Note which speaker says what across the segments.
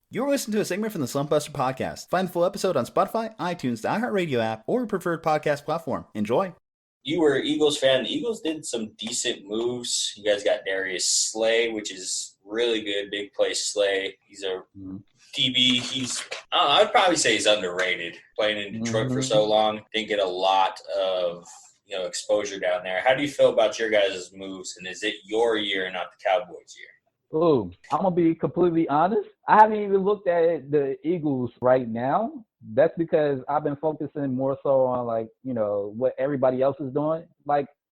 Speaker 1: You're listening to a segment from the Slumpbuster Podcast. Find the full episode on Spotify, iTunes, the iHeartRadio app, or your preferred podcast platform. Enjoy.
Speaker 2: You were an Eagles fan. The Eagles did some decent moves. You guys got Darius Slay, which is really good. Big play Slay. He's a DB. I'd probably say he's underrated. Playing in Detroit for so long, didn't get a lot of exposure down there. How do you feel about your guys' moves, and is it your year, not the Cowboys' year?
Speaker 3: Ooh, I'm going to be completely honest. I haven't even looked at the Eagles right now. That's because I've been focusing more so on, what everybody else is doing.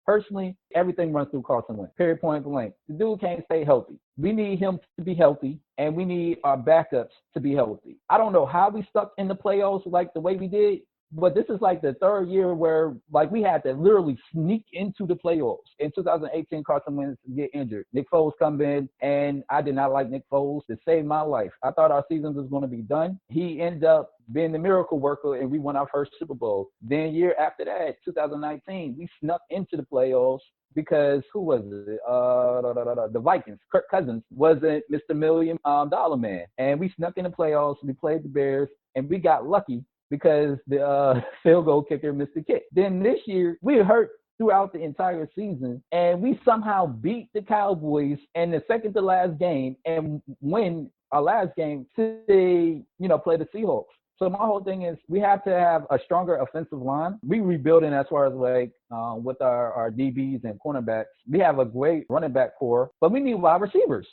Speaker 3: Personally, everything runs through Carson Wentz, period, point blank. The dude can't stay healthy. We need him to be healthy, and we need our backups to be healthy. I don't know how we stuck in the playoffs like the way we did, but this is the third year where we had to literally sneak into the playoffs. In 2018, Carson Wentz get injured. Nick Foles come in, and I did not like Nick Foles to save my life. I thought our season was going to be done. He ended up being the miracle worker, and we won our first Super Bowl. Then year after that, 2019, we snuck into the playoffs because who was it? The Vikings. Kirk Cousins wasn't Mr. $1 Million Man. And we snuck in the playoffs. We played the Bears, and we got lucky because the field goal kicker missed the kick. Then this year, we were hurt throughout the entire season, and we somehow beat the Cowboys in the second to last game and win our last game to play the Seahawks. So my whole thing is we have to have a stronger offensive line. We rebuilding as far as with our DBs and cornerbacks. We have a great running back core, but we need wide receivers.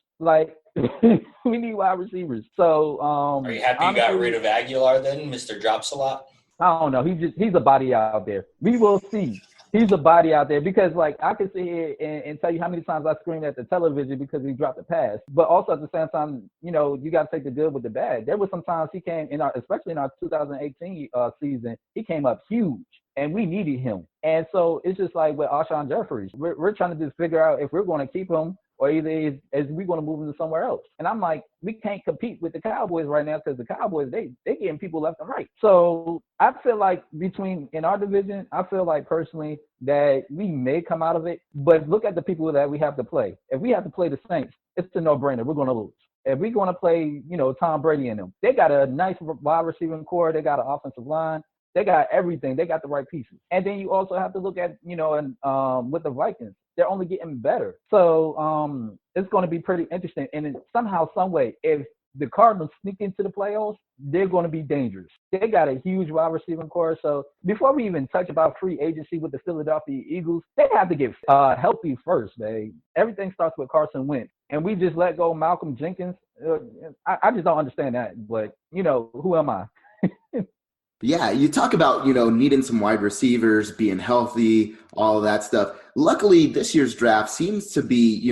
Speaker 3: We need wide receivers. So
Speaker 2: are you happy you got rid of Aguilar then, Mr. Drops a Lot?
Speaker 3: I don't know. He's a body out there. We will see. He's a body out there because I can sit here and tell you how many times I screamed at the television because he dropped a pass. But also at the same time, you got to take the good with the bad. There were some times he came especially in our 2018 season, he came up huge and we needed him. And so it's just like with Alshon Jeffries, we're trying to just figure out if we're going to keep him or either is we going to move him to somewhere else. And I'm like, we can't compete with the Cowboys right now because the Cowboys, they getting people left and right. So I feel like in our division, I feel like personally that we may come out of it, but look at the people that we have to play. If we have to play the Saints, it's a no-brainer. We're going to lose. If we're going to play, Tom Brady and them, they got a nice wide receiving core. They got an offensive line. They got everything. They got the right pieces. And then you also have to look at, with the Vikings, they're only getting better. So it's going to be pretty interesting. And somehow, some way, if the Cardinals sneak into the playoffs, they're going to be dangerous. They got a huge wide receiving core. So before we even touch about free agency with the Philadelphia Eagles, they have to get healthy first, man. Everything starts with Carson Wentz. And we just let go of Malcolm Jenkins. I just don't understand that. But, who am I?
Speaker 4: Yeah, you talk about, needing some wide receivers, being healthy, all of that stuff. Luckily, this year's draft seems to be,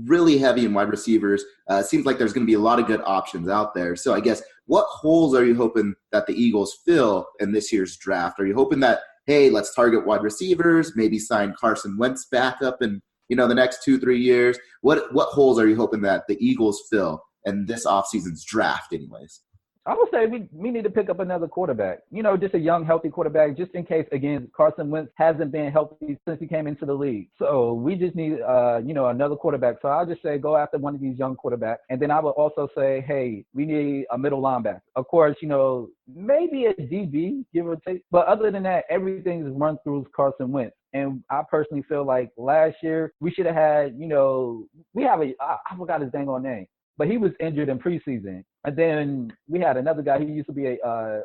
Speaker 4: really heavy in wide receivers. Seems like there's going to be a lot of good options out there. So I guess what holes are you hoping that the Eagles fill in this year's draft? Are you hoping that, hey, let's target wide receivers, maybe sign Carson Wentz back up in, the next 2-3 years? What holes are you hoping that the Eagles fill in this offseason's draft anyways?
Speaker 3: I would say we need to pick up another quarterback, just a young, healthy quarterback, just in case, again, Carson Wentz hasn't been healthy since he came into the league. So we just need, another quarterback. So I'll just say go after one of these young quarterbacks. And then I would also say, hey, we need a middle linebacker. Of course, maybe a DB, give or take. But other than that, everything is run through Carson Wentz. And I personally feel like last year we should have had, I forgot his dang on name. But he was injured in preseason. And then we had another guy. He used to be a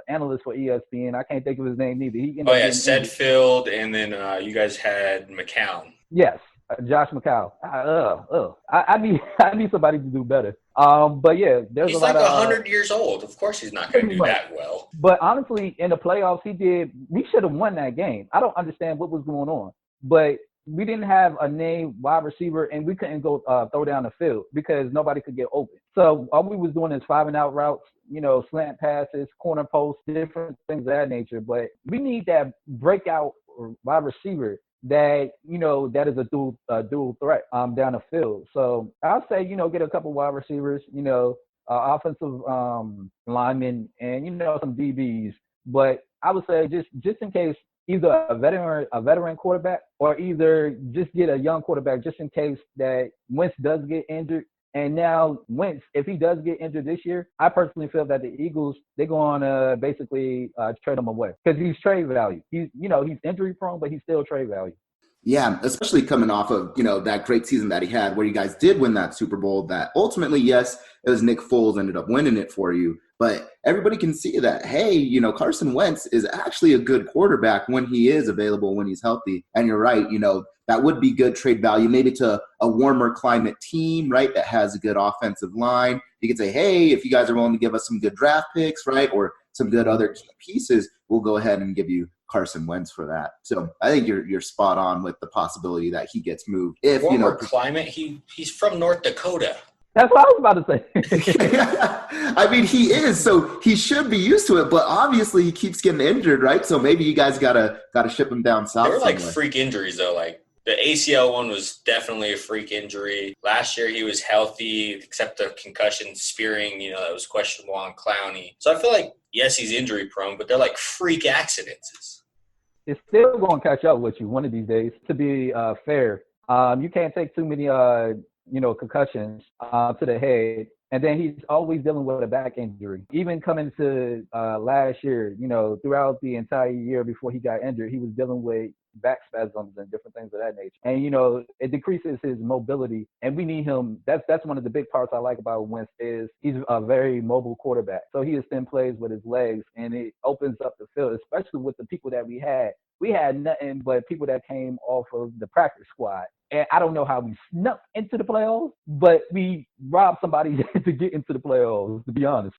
Speaker 3: analyst for ESPN. I can't think of his name either.
Speaker 2: Sedfield, and then you guys had McCown.
Speaker 3: Yes, Josh McCown. I need somebody to do better. But yeah,
Speaker 2: he's a lot of 100 years old. Of course, he's not going to do that well.
Speaker 3: But honestly, in the playoffs, we should have won that game. I don't understand what was going on, but we didn't have a named wide receiver, and we couldn't go throw down the field because nobody could get open. So all we was doing is 5-and-out routes, slant passes, corner posts, different things of that nature. But we need that breakout wide receiver that, that is a dual threat down the field. So I'll say, get a couple wide receivers, offensive linemen, and, some DBs. But I would say just in case, either a veteran quarterback or either just get a young quarterback just in case that Wentz does get injured. And now Wentz, if he does get injured this year, I personally feel that the Eagles, they're going to basically trade him away because he's trade value. He's injury prone, but he's still trade value.
Speaker 4: Yeah, especially coming off of, that great season that he had where you guys did win that Super Bowl that ultimately, yes, it was Nick Foles ended up winning it for you. But everybody can see that, hey, Carson Wentz is actually a good quarterback when he is available, when he's healthy. And you're right, that would be good trade value, maybe to a warmer climate team, right, that has a good offensive line. You could say, hey, if you guys are willing to give us some good draft picks, right, or some good other key pieces, we'll go ahead and give you Carson Wentz for that. So I think you're spot on with the possibility that he gets moved. If
Speaker 2: warmer climate, he's from North Dakota.
Speaker 3: That's what I was about to
Speaker 4: say. I mean, he is, so he should be used to it, but obviously he keeps getting injured, right? So maybe you guys gotta ship him down south.
Speaker 2: They were like
Speaker 4: somewhere.
Speaker 2: Freak injuries though. Like the ACL one was definitely a freak injury. Last year he was healthy, except the concussion spearing, that was questionable on Clowney. So I feel like, yes, he's injury prone, but they're like freak accidents.
Speaker 3: It's still going to catch up with you one of these days. To be fair, you can't take too many concussions to the head. And then he's always dealing with a back injury. Even coming to last year, throughout the entire year before he got injured, he was dealing with back spasms and different things of that nature. And, it decreases his mobility. And we need him. That's one of the big parts I like about Wentz is he's a very mobile quarterback. So he extends plays with his legs, and it opens up the field, especially with the people that we had. We had nothing but people that came off of the practice squad. And I don't know how we snuck into the playoffs, but we robbed somebody to get into the playoffs, to be honest.